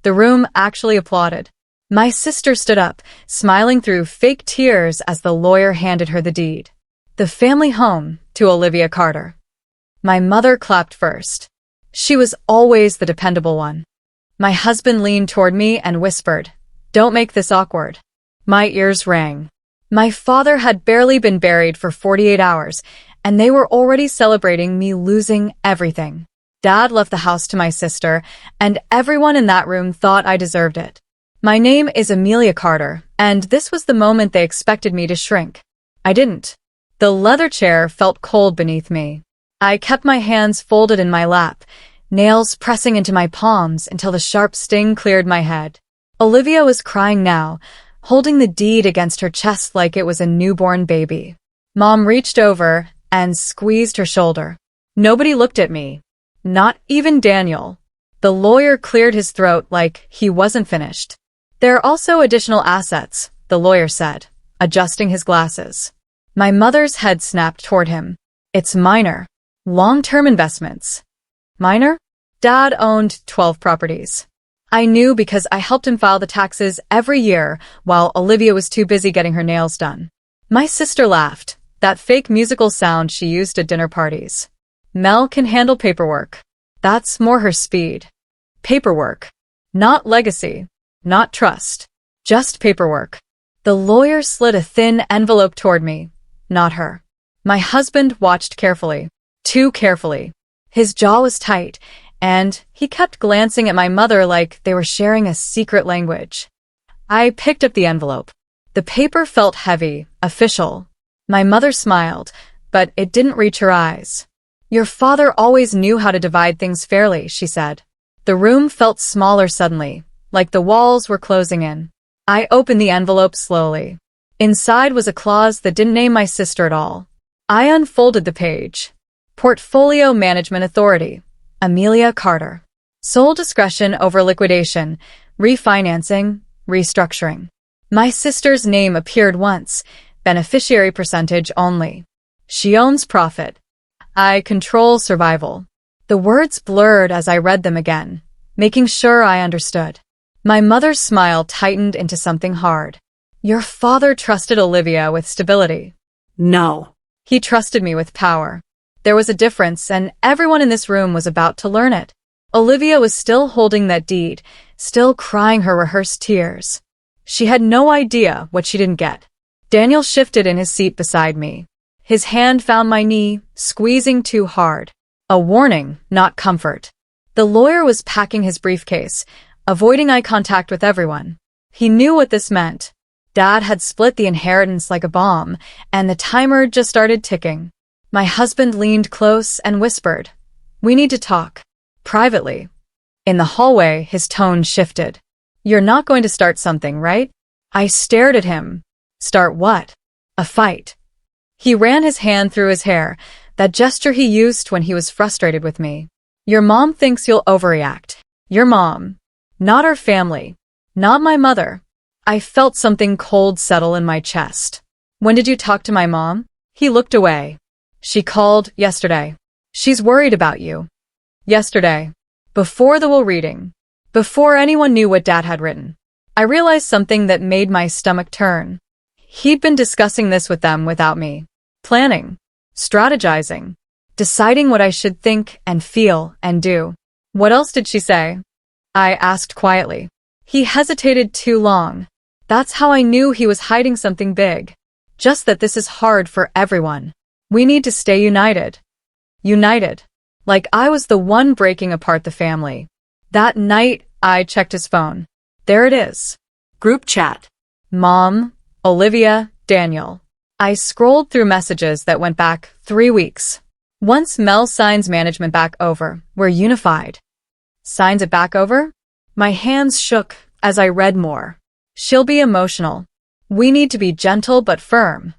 The room actually applauded. My sister stood up, smiling through fake tears as the lawyer handed her the deed. The family home to Amelia Carter. My mother clapped first. She was always the dependable one. My husband leaned toward me and whispered, "Don't make this awkward." My ears rang. My father had barely been buried for 48 hours, and they were already celebrating me losing everything. Dad left the house to my sister, and everyone in that room thought I deserved it. My name is Amelia Carter, and this was the moment they expected me to shrink. I didn't. The leather chair felt cold beneath me. I kept my hands folded in my lap, nails pressing into my palms until the sharp sting cleared my head. Olivia was crying now, holding the deed against her chest like it was a newborn baby. Mom reached over and squeezed her shoulder. Nobody looked at me. Not even Daniel. The lawyer cleared his throat like he wasn't finished. "There are also additional assets," the lawyer said, adjusting his glasses. My mother's head snapped toward him. "It's minor. Long-term investments." Minor? Dad owned 12 properties. I knew because I helped him file the taxes every year while Olivia was too busy getting her nails done. My sister laughed, that fake musical sound she used at dinner parties. "Mel can handle paperwork. That's more her speed." Paperwork. Not legacy. Not trust. Just paperwork. The lawyer slid a thin envelope toward me. Not her. My husband watched carefully. Too carefully. His jaw was tight, and he kept glancing at my mother like they were sharing a secret language. I picked up the envelope. The paper felt heavy, official. My mother smiled, but it didn't reach her eyes. "Your father always knew how to divide things fairly," she said. The room felt smaller suddenly, like the walls were closing in. I opened the envelope slowly. Inside was a clause that didn't name my sister at all. I unfolded the page. Portfolio Management Authority, Amelia Carter. Sole discretion over liquidation, refinancing, restructuring. My sister's name appeared once, beneficiary percentage only. She owns profit. I control survival. The words blurred as I read them again, making sure I understood. My mother's smile tightened into something hard. "Your father trusted Olivia with stability." "No. He trusted me with power." There was a difference, and everyone in this room was about to learn it. Olivia was still holding that deed, still crying her rehearsed tears. She had no idea what she didn't get. Daniel shifted in his seat beside me. His hand found my knee, squeezing too hard. A warning, not comfort. The lawyer was packing his briefcase, avoiding eye contact with everyone. He knew what this meant. Dad had split the inheritance like a bomb, and the timer just started ticking. My husband leaned close and whispered, "We need to talk. Privately." In the hallway, his tone shifted. "You're not going to start something, right?" I stared at him. Start what? A fight. He ran his hand through his hair, that gesture he used when he was frustrated with me. "Your mom thinks you'll overreact." Your mom. Not our family. Not my mother. I felt something cold settle in my chest. "When did you talk to my mom?" He looked away. "She called yesterday. She's worried about you." Yesterday. Before the will reading. Before anyone knew what Dad had written. I realized something that made my stomach turn. He'd been discussing this with them without me. Planning. Strategizing. Deciding what I should think and feel and do. "What else did she say?" I asked quietly. He hesitated too long. That's how I knew he was hiding something big. Just that this is hard for everyone. We need to stay united. United. Like I was the one breaking apart the family. That night, I checked his phone. There it is. Group chat. Mom, Olivia, Daniel. I scrolled through messages that went back 3 weeks. Once Mel signs management back over, we're unified. Signs it back over? My hands shook as I read more. She'll be emotional. We need to be gentle but firm.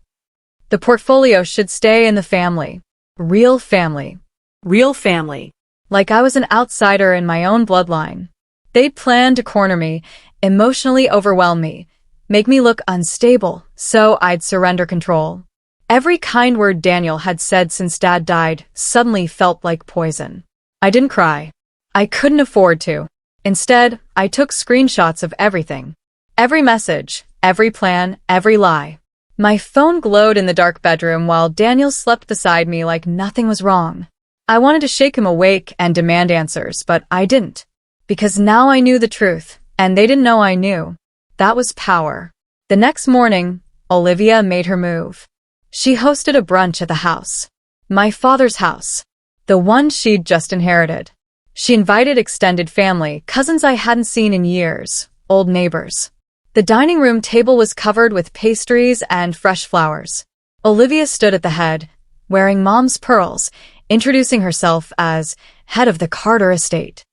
The portfolio should stay in the family. Real family. Real family. Like I was an outsider in my own bloodline. They'd planned to corner me, emotionally overwhelm me, make me look unstable, so I'd surrender control. Every kind word Daniel had said since Dad died suddenly felt like poison. I didn't cry. I couldn't afford to. Instead, I took screenshots of everything. Every message, every plan, every lie. My phone glowed in the dark bedroom while Daniel slept beside me like nothing was wrong. I wanted to shake him awake and demand answers, but I didn't. Because now I knew the truth, and they didn't know I knew. That was power. The next morning, Olivia made her move. She hosted a brunch at the house. My father's house. The one she'd just inherited. She invited extended family, cousins I hadn't seen in years, old neighbors. The dining room table was covered with pastries and fresh flowers. Olivia stood at the head, wearing mom's pearls, introducing herself as head of the Carter estate.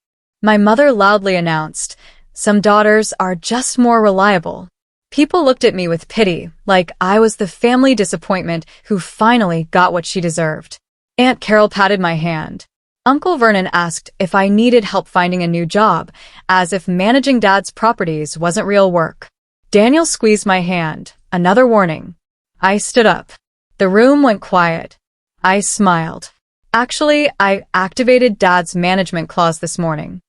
My mother loudly announced, "Some daughters are just more reliable." People looked at me with pity, like I was the family disappointment who finally got what she deserved. Aunt Carol patted my hand. Uncle Vernon asked if I needed help finding a new job, as if managing Dad's properties wasn't real work. Daniel squeezed my hand, another warning. I stood up. The room went quiet. I smiled. Actually, I activated Dad's management clause this morning.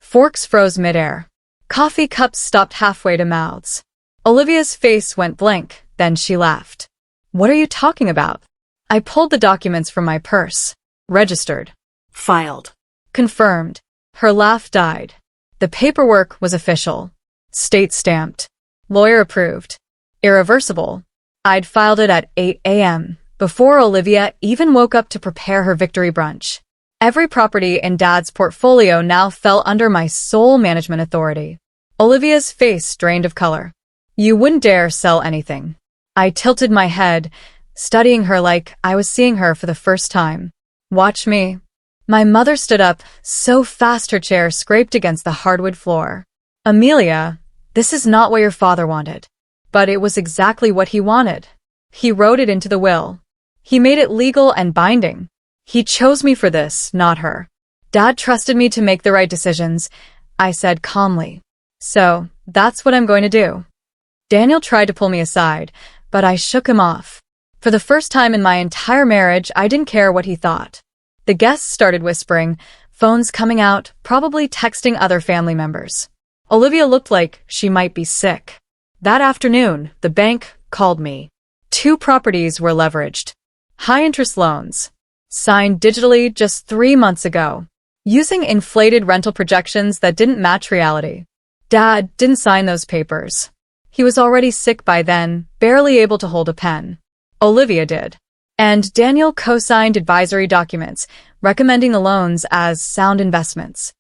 Forks froze midair. Coffee cups stopped halfway to mouths. Olivia's face went blank, then she laughed. "What are you talking about?" I pulled the documents from my purse. Registered. Filed. Confirmed. Her laugh died. The paperwork was official. State-stamped. Lawyer approved. Irreversible. I'd filed it at 8 a.m., before Olivia even woke up to prepare her victory brunch. Every property in Dad's portfolio now fell under my sole management authority. Olivia's face drained of color. "You wouldn't dare sell anything." I tilted my head, studying her like I was seeing her for the first time. "Watch me." My mother stood up, so fast her chair scraped against the hardwood floor. "Amelia, this is not what your father wanted." But it was exactly what he wanted. He wrote it into the will. He made it legal and binding. He chose me for this, not her. Dad trusted me to make the right decisions, I said calmly. So, that's what I'm going to do. Daniel tried to pull me aside, but I shook him off. For the first time in my entire marriage, I didn't care what he thought. The guests started whispering, phones coming out, probably texting other family members. Olivia looked like she might be sick. That afternoon, the bank called me. 2 properties were leveraged. High-interest loans. Signed digitally just 3 months ago. Using inflated rental projections that didn't match reality. Dad didn't sign those papers. He was already sick by then, barely able to hold a pen. Olivia did. And Daniel co-signed advisory documents, recommending the loans as sound investments.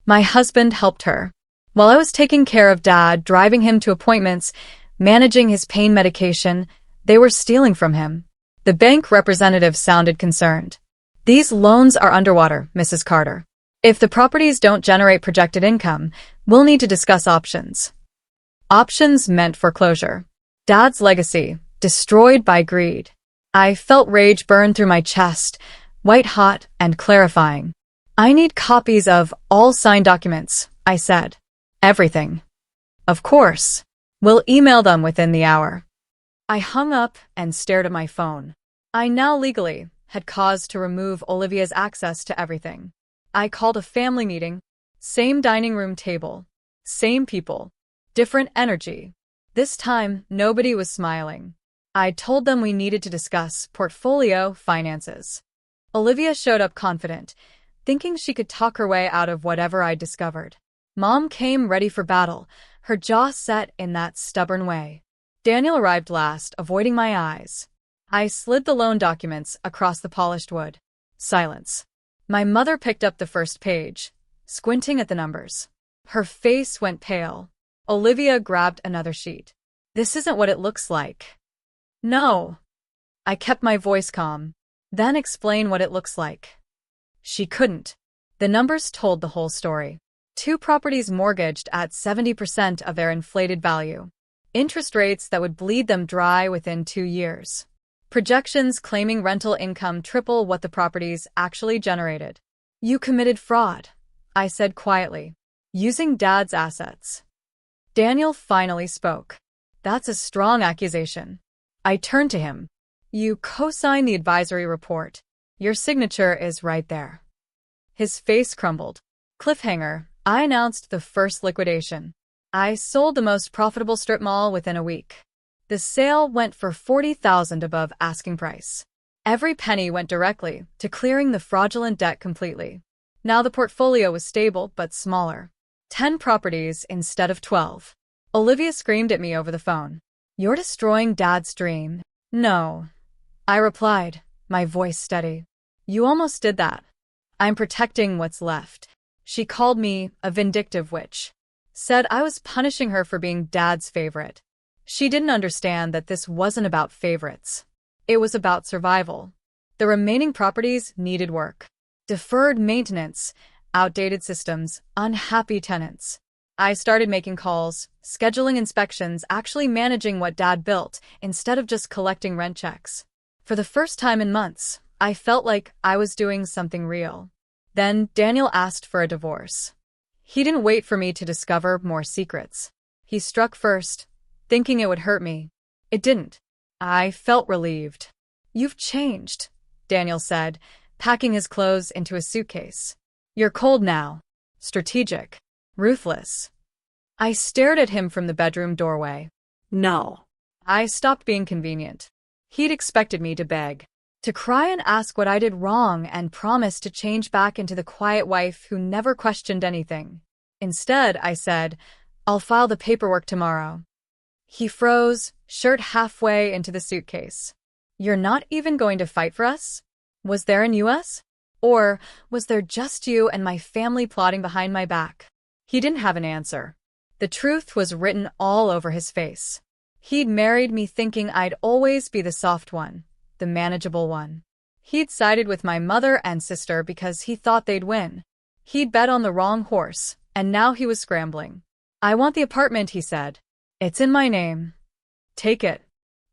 My husband helped her. While I was taking care of Dad, driving him to appointments, managing his pain medication, they were stealing from him. The bank representative sounded concerned. "These loans are underwater, Mrs. Carter. If the properties don't generate projected income, we'll need to discuss options." Options meant foreclosure. Dad's legacy, destroyed by greed. I felt rage burn through my chest, white-hot and clarifying. "I need copies of all signed documents," I said. "Everything." "Of course. We'll email them within the hour." I hung up and stared at my phone. I now legally had cause to remove Olivia's access to everything. I called a family meeting. Same dining room table. Same people. Different energy. This time, nobody was smiling. I told them we needed to discuss portfolio finances. Olivia showed up confident, thinking she could talk her way out of whatever I'd discovered. Mom came ready for battle, her jaw set in that stubborn way. Daniel arrived last, avoiding my eyes. I slid the loan documents across the polished wood. Silence. My mother picked up the first page, squinting at the numbers. Her face went pale. Olivia grabbed another sheet. "This isn't what it looks like." "No." I kept my voice calm. "Then explain what it looks like." She couldn't. The numbers told the whole story. 2 properties mortgaged at 70% of their inflated value. Interest rates that would bleed them dry within 2 years. Projections claiming rental income triple what the properties actually generated. "You committed fraud," I said quietly, "using Dad's assets." Daniel finally spoke. "That's a strong accusation." I turned to him. "You co-signed the advisory report. Your signature is right there." His face crumbled. "Cliffhanger," I announced the first liquidation. I sold the most profitable strip mall within a week. The sale went for $40,000 above asking price. Every penny went directly to clearing the fraudulent debt completely. Now the portfolio was stable but smaller. 10 properties instead of 12. Olivia screamed at me over the phone. "You're destroying Dad's dream." "No," I replied, my voice steady. "You almost did that. I'm protecting what's left." She called me a vindictive witch. Said I was punishing her for being Dad's favorite. She didn't understand that this wasn't about favorites. It was about survival. The remaining properties needed work. Deferred maintenance, outdated systems, unhappy tenants. I started making calls, scheduling inspections, actually managing what Dad built instead of just collecting rent checks. For the first time in months, I felt like I was doing something real. Then Daniel asked for a divorce. He didn't wait for me to discover more secrets. He struck first, thinking it would hurt me. It didn't. I felt relieved. "You've changed," Daniel said, packing his clothes into a suitcase. "You're cold now. Strategic. Ruthless." I stared at him from the bedroom doorway. No. I stopped being convenient. He'd expected me to beg, to cry and ask what I did wrong, and promise to change back into the quiet wife who never questioned anything. Instead, I said, "I'll file the paperwork tomorrow." He froze, shirt halfway into the suitcase. "You're not even going to fight for us? Was there an US? Or was there just you and my family plotting behind my back?" He didn't have an answer. The truth was written all over his face. He'd married me thinking I'd always be the soft one, the manageable one. He'd sided with my mother and sister because he thought they'd win. He'd bet on the wrong horse, and now he was scrambling. "I want the apartment," he said. "It's in my name. Take it."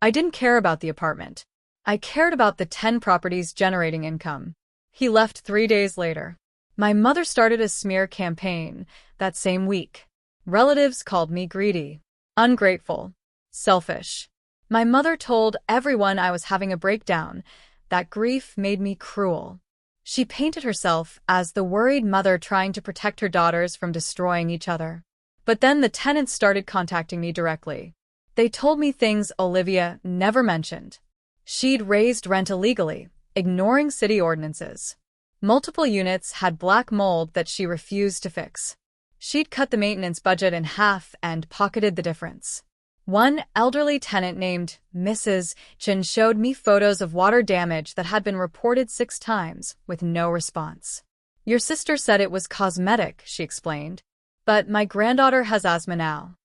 I didn't care about the apartment. I cared about the 10 properties generating income. He left 3 days later. My mother started a smear campaign that same week. Relatives called me greedy, ungrateful, selfish. My mother told everyone I was having a breakdown. That grief made me cruel. She painted herself as the worried mother trying to protect her daughters from destroying each other. But then the tenants started contacting me directly. They told me things Olivia never mentioned. She'd raised rent illegally, ignoring city ordinances. Multiple units had black mold that she refused to fix. She'd cut the maintenance budget in half and pocketed the difference. One elderly tenant named Mrs. Chin showed me photos of water damage that had been reported 6 times, with no response. "Your sister said it was cosmetic," she explained. "But my granddaughter has asthma now."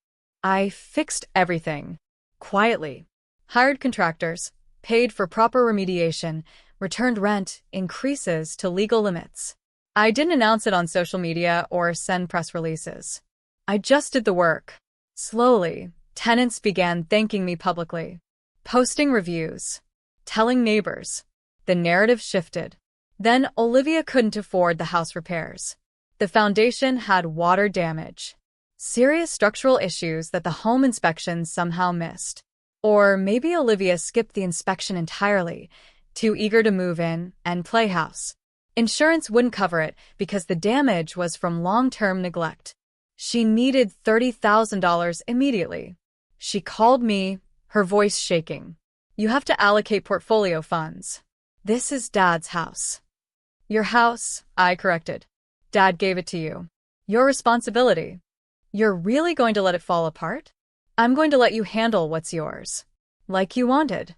I fixed everything. Quietly. Hired contractors, paid for proper remediation, returned rent increases to legal limits. I didn't announce it on social media or send press releases. I just did the work. Slowly, tenants began thanking me publicly, posting reviews, telling neighbors. The narrative shifted. Then Olivia couldn't afford the house repairs. The foundation had water damage, serious structural issues that the home inspection somehow missed. Or maybe Olivia skipped the inspection entirely, too eager to move in and play house. Insurance wouldn't cover it because the damage was from long-term neglect. She needed $30,000 immediately. She called me, her voice shaking. "You have to allocate portfolio funds. This is Dad's house." "Your house," I corrected. "Dad gave it to you. Your responsibility. You're really going to let it fall apart?" "I'm going to let you handle what's yours. Like you wanted."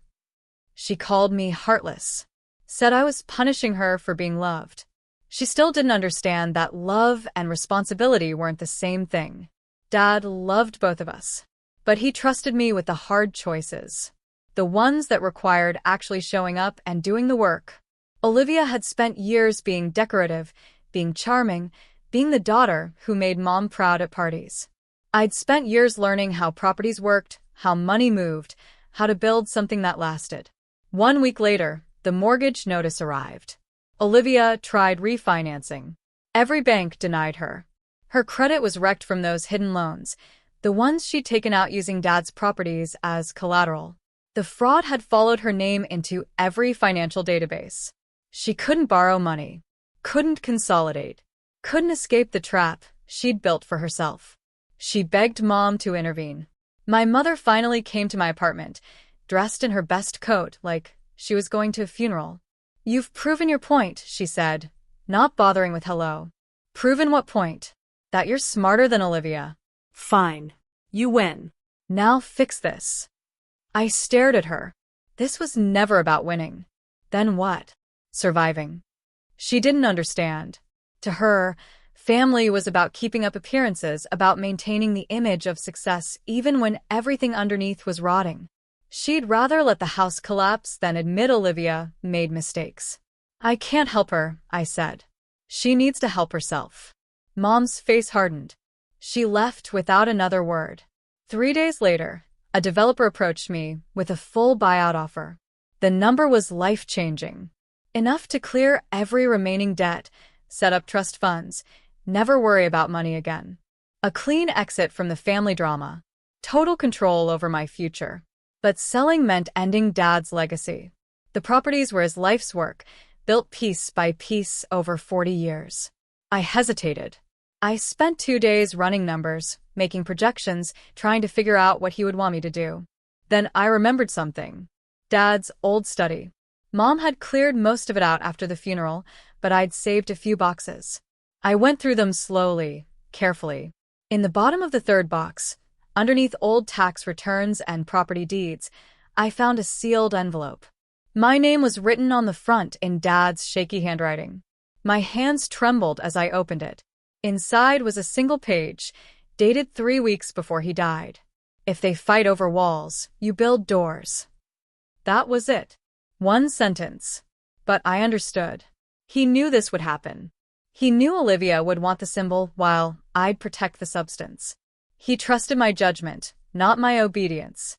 She called me heartless. Said I was punishing her for being loved. She still didn't understand that love and responsibility weren't the same thing. Dad loved both of us, but he trusted me with the hard choices, the ones that required actually showing up and doing the work. Olivia had spent years being decorative, being charming, being the daughter who made mom proud at parties. I'd spent years learning how properties worked, how money moved, how to build something that lasted. 1 week later, the mortgage notice arrived. Olivia tried refinancing. Every bank denied her. Her credit was wrecked from those hidden loans, the ones she'd taken out using Dad's properties as collateral. The fraud had followed her name into every financial database. She couldn't borrow money, couldn't consolidate, couldn't escape the trap she'd built for herself. She begged Mom to intervene. My mother finally came to my apartment, dressed in her best coat like she was going to a funeral. "You've proven your point," she said, not bothering with hello. "Proven what point?" "That you're smarter than Olivia." Fine. You win. "Now fix this." I stared at her. This was never about winning. Then what? Surviving. She didn't understand. To her, family was about keeping up appearances, about maintaining the image of success even when everything underneath was rotting. She'd rather let the house collapse than admit Olivia made mistakes. "I can't help her," I said. "She needs to help herself." Mom's face hardened. She left without another word. 3 days later, a developer approached me with a full buyout offer. The number was life-changing. Enough to clear every remaining debt, set up trust funds, never worry about money again. A clean exit from the family drama. Total control over my future. But selling meant ending Dad's legacy. The properties were his life's work, built piece by piece over 40 years. I hesitated. I spent 2 days running numbers, making projections, trying to figure out what he would want me to do. Then I remembered something. Dad's old study. Mom had cleared most of it out after the funeral, but I'd saved a few boxes. I went through them slowly, carefully. In the bottom of the third box, underneath old tax returns and property deeds, I found a sealed envelope. My name was written on the front in Dad's shaky handwriting. My hands trembled as I opened it. Inside was a single page, dated 3 weeks before he died. "If they fight over walls, you build doors." That was it. One sentence. But I understood. He knew this would happen. He knew Olivia would want the symbol while I'd protect the substance. He trusted my judgment, not my obedience.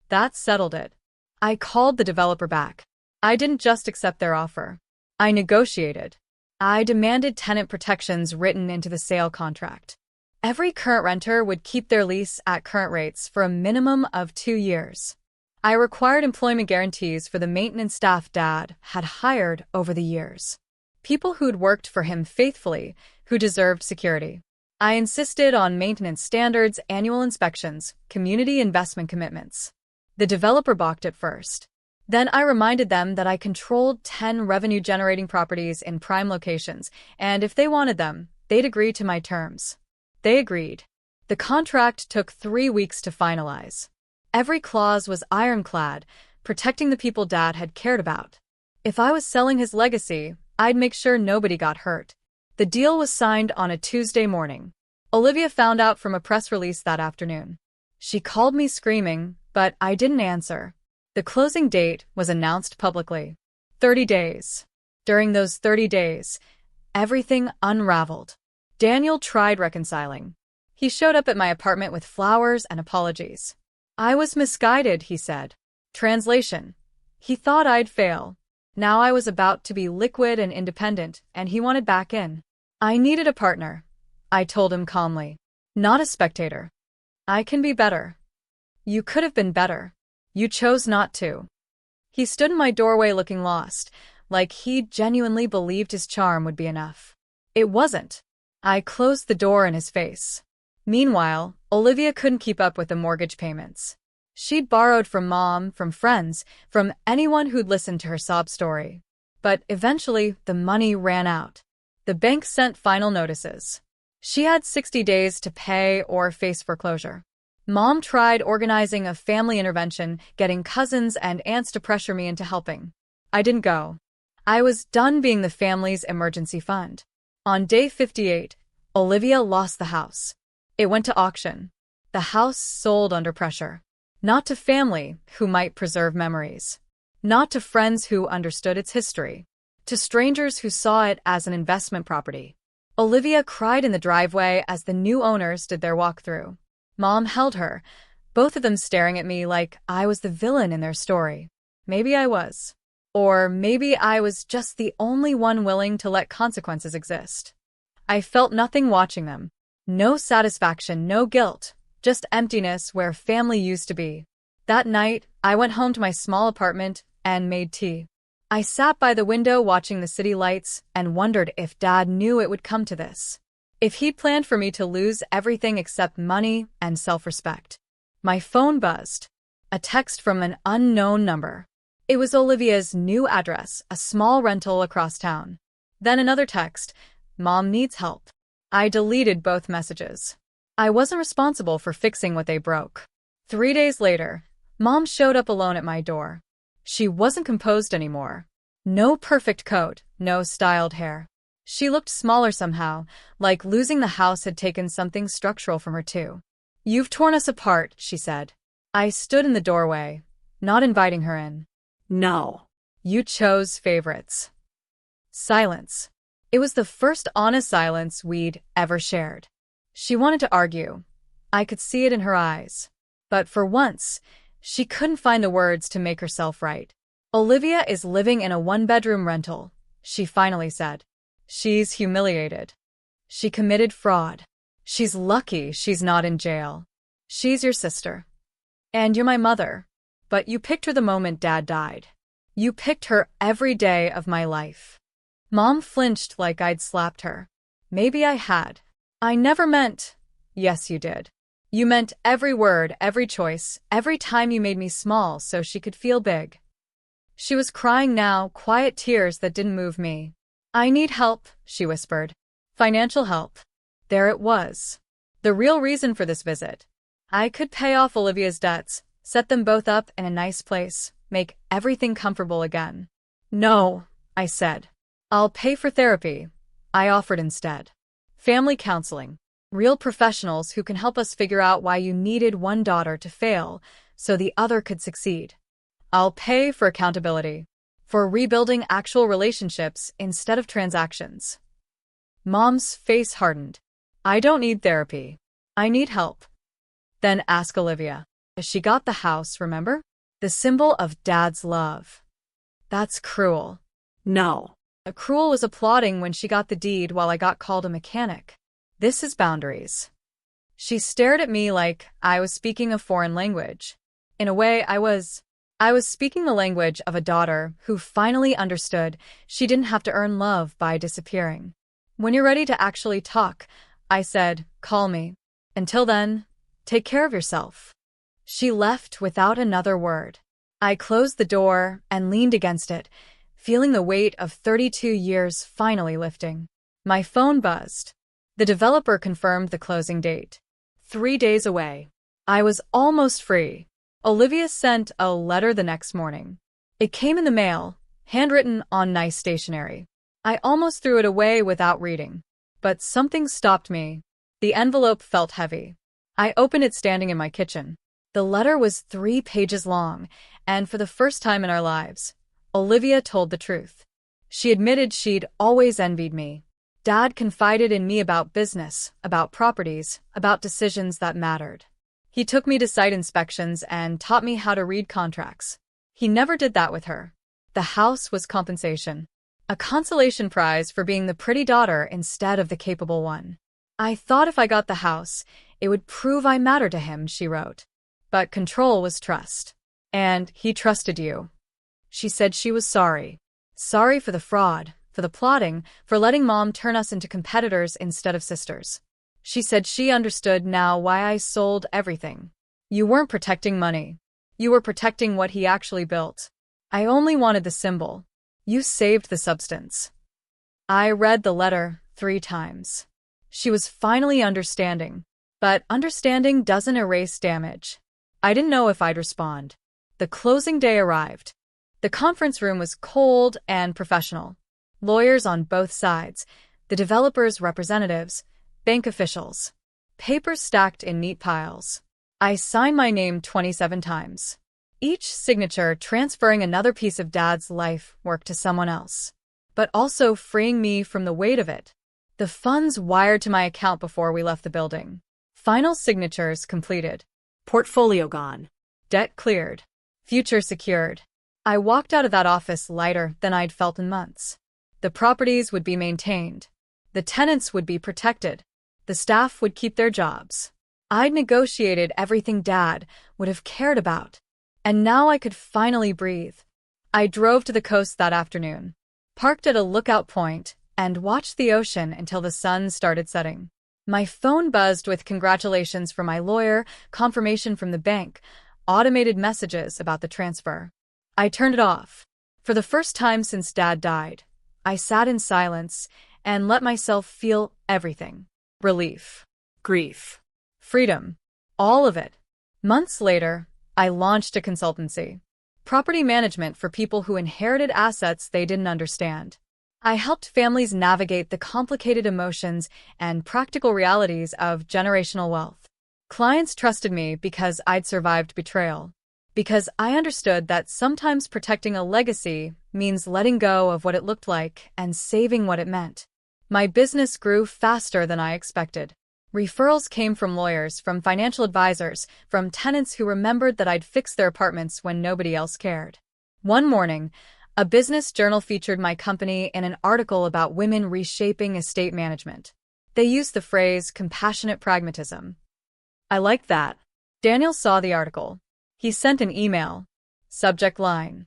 That settled it. I called the developer back. I didn't just accept their offer. I negotiated. I demanded tenant protections written into the sale contract. Every current renter would keep their lease at current rates for a minimum of 2 years. I required employment guarantees for the maintenance staff Dad had hired over the years. People who'd worked for him faithfully, who deserved security. I insisted on maintenance standards, annual inspections, community investment commitments. The developer balked at first. Then I reminded them that I controlled 10 revenue-generating properties in prime locations, and if they wanted them, they'd agree to my terms. They agreed. The contract took 3 weeks to finalize. Every clause was ironclad, protecting the people Dad had cared about. If I was selling his legacy, I'd make sure nobody got hurt. The deal was signed on a Tuesday morning. Olivia found out from a press release that afternoon. She called me screaming, but I didn't answer. The closing date was announced publicly. 30 days. During those 30 days, everything unraveled. Daniel tried reconciling. He showed up at my apartment with flowers and apologies. "I was misguided," he said. Translation: he thought I'd fail. Now I was about to be liquid and independent, and he wanted back in. "I needed a partner," I told him calmly. "Not a spectator. I can be better." "You could have been better. You chose not to." He stood in my doorway looking lost, like he genuinely believed his charm would be enough. It wasn't. I closed the door in his face. Meanwhile, Olivia couldn't keep up with the mortgage payments. She'd borrowed from Mom, from friends, from anyone who'd listened to her sob story. But eventually, the money ran out. The bank sent final notices. She had 60 days to pay or face foreclosure. Mom tried organizing a family intervention, getting cousins and aunts to pressure me into helping. I didn't go. I was done being the family's emergency fund. On day 58, Olivia lost the house. It went to auction. The house sold under pressure. Not to family, who might preserve memories. Not to friends who understood its history. To strangers who saw it as an investment property. Olivia cried in the driveway as the new owners did their walkthrough. Mom held her, both of them staring at me like I was the villain in their story. Maybe I was. Or maybe I was just the only one willing to let consequences exist. I felt nothing watching them. No satisfaction, no guilt, just emptiness where family used to be. That night, I went home to my small apartment and made tea. I sat by the window watching the city lights and wondered if Dad knew it would come to this. If he'd planned for me to lose everything except money and self-respect. My phone buzzed. A text from an unknown number. It was Olivia's new address, a small rental across town. Then another text, "Mom needs help." I deleted both messages. I wasn't responsible for fixing what they broke. 3 days later, Mom showed up alone at my door. She wasn't composed anymore. No perfect coat, no styled hair. She looked smaller somehow, like losing the house had taken something structural from her too. "You've torn us apart," she said. I stood in the doorway, not inviting her in. No. "You chose favorites." Silence. It was the first honest silence we'd ever shared. She wanted to argue. I could see it in her eyes. But for once, she couldn't find the words to make herself right. "Olivia is living in a one-bedroom rental," she finally said. "She's humiliated. She committed fraud. She's lucky she's not in jail. She's your sister. And you're my mother. But you picked her the moment Dad died. You picked her every day of my life." Mom flinched like I'd slapped her. Maybe I had. "I never meant—" "Yes, you did. You meant every word, every choice, every time you made me small so she could feel big." She was crying now, quiet tears that didn't move me. "I need help," she whispered. "Financial help." There it was. The real reason for this visit. I could pay off Olivia's debts, set them both up in a nice place, make everything comfortable again. "No," I said. "I'll pay for therapy," I offered instead. "Family counseling. Real professionals who can help us figure out why you needed one daughter to fail so the other could succeed. I'll pay for accountability, for rebuilding actual relationships instead of transactions." Mom's face hardened. "I don't need therapy. I need help." "Then ask Olivia. She got the house, remember? The symbol of Dad's love." "That's cruel." No. Cruel was applauding when she got the deed while I got called a mechanic. This is boundaries. She stared at me like I was speaking a foreign language. In a way, I was speaking the language of a daughter who finally understood she didn't have to earn love by disappearing. "When you're ready to actually talk," I said, "call me. Until then, take care of yourself." She left without another word. I closed the door and leaned against it, feeling the weight of 32 years finally lifting. My phone buzzed. The developer confirmed the closing date. 3 days away. I was almost free. Olivia sent a letter the next morning. It came in the mail, handwritten on nice stationery. I almost threw it away without reading. But something stopped me. The envelope felt heavy. I opened it standing in my kitchen. The letter was 3 pages long, and for the first time in our lives, Olivia told the truth. She admitted she'd always envied me. Dad confided in me about business, about properties, about decisions that mattered. He took me to site inspections and taught me how to read contracts. He never did that with her. The house was compensation. A consolation prize for being the pretty daughter instead of the capable one. "I thought if I got the house, it would prove I mattered to him," she wrote. "But control was trust. And he trusted you." She said she was sorry. Sorry for the fraud, for the plotting, for letting Mom turn us into competitors instead of sisters. She said she understood now why I sold everything. "You weren't protecting money. You were protecting what he actually built. I only wanted the symbol. You saved the substance." I read the letter 3 times. She was finally understanding. But understanding doesn't erase damage. I didn't know if I'd respond. The closing day arrived. The conference room was cold and professional. Lawyers on both sides, the developers' representatives, bank officials. Papers stacked in neat piles. I signed my name 27 times. Each signature transferring another piece of Dad's life work to someone else, but also freeing me from the weight of it. The funds wired to my account before we left the building. Final signatures completed. Portfolio gone. Debt cleared. Future secured. I walked out of that office lighter than I'd felt in months. The properties would be maintained. The tenants would be protected. The staff would keep their jobs. I'd negotiated everything Dad would have cared about. And now I could finally breathe. I drove to the coast that afternoon. Parked at a lookout point, and watched the ocean until the sun started setting. My phone buzzed with congratulations from my lawyer, confirmation from the bank, automated messages about the transfer. I turned it off. For the first time since Dad died, I sat in silence and let myself feel everything. Relief. Grief. Freedom. All of it. Months later, I launched a consultancy. Property management for people who inherited assets they didn't understand. I helped families navigate the complicated emotions and practical realities of generational wealth. Clients trusted me because I'd survived betrayal. Because I understood that sometimes protecting a legacy means letting go of what it looked like and saving what it meant. My business grew faster than I expected. Referrals came from lawyers, from financial advisors, from tenants who remembered that I'd fixed their apartments when nobody else cared. One morning, a business journal featured my company in an article about women reshaping estate management. They used the phrase compassionate pragmatism. I liked that. Daniel saw the article. He sent an email. Subject line: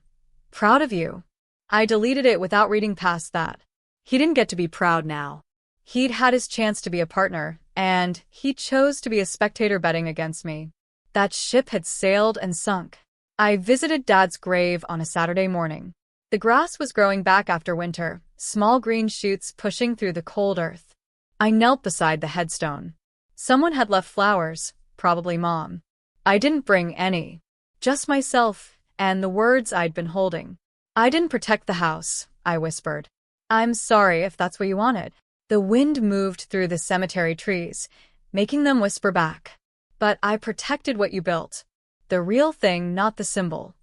proud of you. I deleted it without reading past that. He didn't get to be proud now. He'd had his chance to be a partner, and he chose to be a spectator betting against me. That ship had sailed and sunk. I visited Dad's grave on a Saturday morning. The grass was growing back after winter, small green shoots pushing through the cold earth. I knelt beside the headstone. Someone had left flowers, probably Mom. I didn't bring any. Just myself and the words I'd been holding. I didn't protect the house, I whispered. I'm sorry if that's what you wanted. The wind moved through the cemetery trees, making them whisper back. But I protected what you built. The real thing, not the symbol.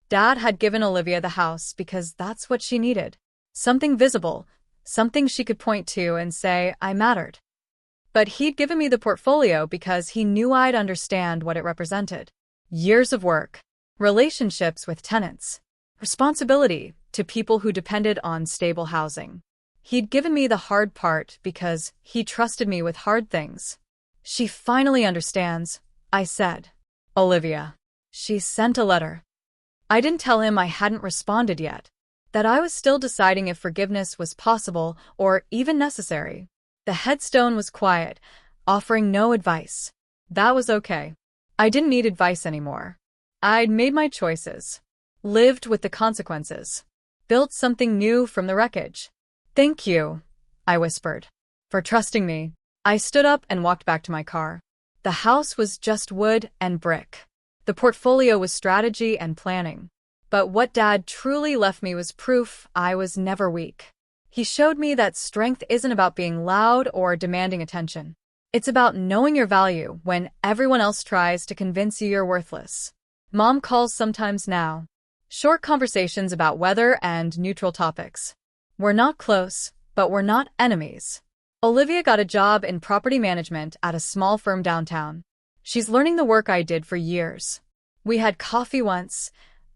Dad had given Olivia the house because that's what she needed. Something visible, something she could point to and say, I mattered. But he'd given me the portfolio because he knew I'd understand what it represented. Years of work, relationships with tenants, responsibility to people who depended on stable housing. He'd given me the hard part because he trusted me with hard things. She finally understands, I said. Olivia. She sent a letter. I didn't tell him I hadn't responded yet, that I was still deciding if forgiveness was possible or even necessary. The headstone was quiet, offering no advice. That was okay. I didn't need advice anymore. I'd made my choices, lived with the consequences, built something new from the wreckage. Thank you, I whispered, for trusting me. I stood up and walked back to my car. The house was just wood and brick. The portfolio was strategy and planning. But what Dad truly left me was proof I was never weak. He showed me that strength isn't about being loud or demanding attention. It's about knowing your value when everyone else tries to convince you you're worthless. Mom calls sometimes now. Short conversations about weather and neutral topics. We're not close, but we're not enemies. Olivia got a job in property management at a small firm downtown. She's learning the work I did for years. We had coffee once,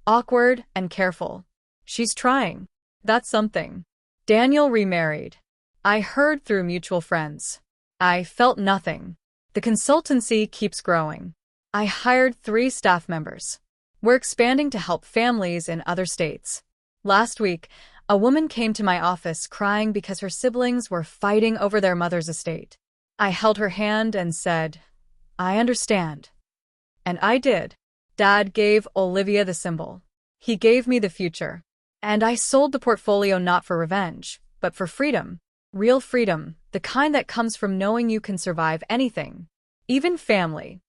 awkward and careful. She's trying. That's something. Daniel remarried. I heard through mutual friends. I felt nothing. The consultancy keeps growing. I hired 3 staff members. We're expanding to help families in other states. Last week, a woman came to my office crying because her siblings were fighting over their mother's estate. I held her hand and said, I understand. And I did. Dad gave Olivia the symbol. He gave me the future. And I sold the portfolio not for revenge, but for freedom. Real freedom, the kind that comes from knowing you can survive anything, even family.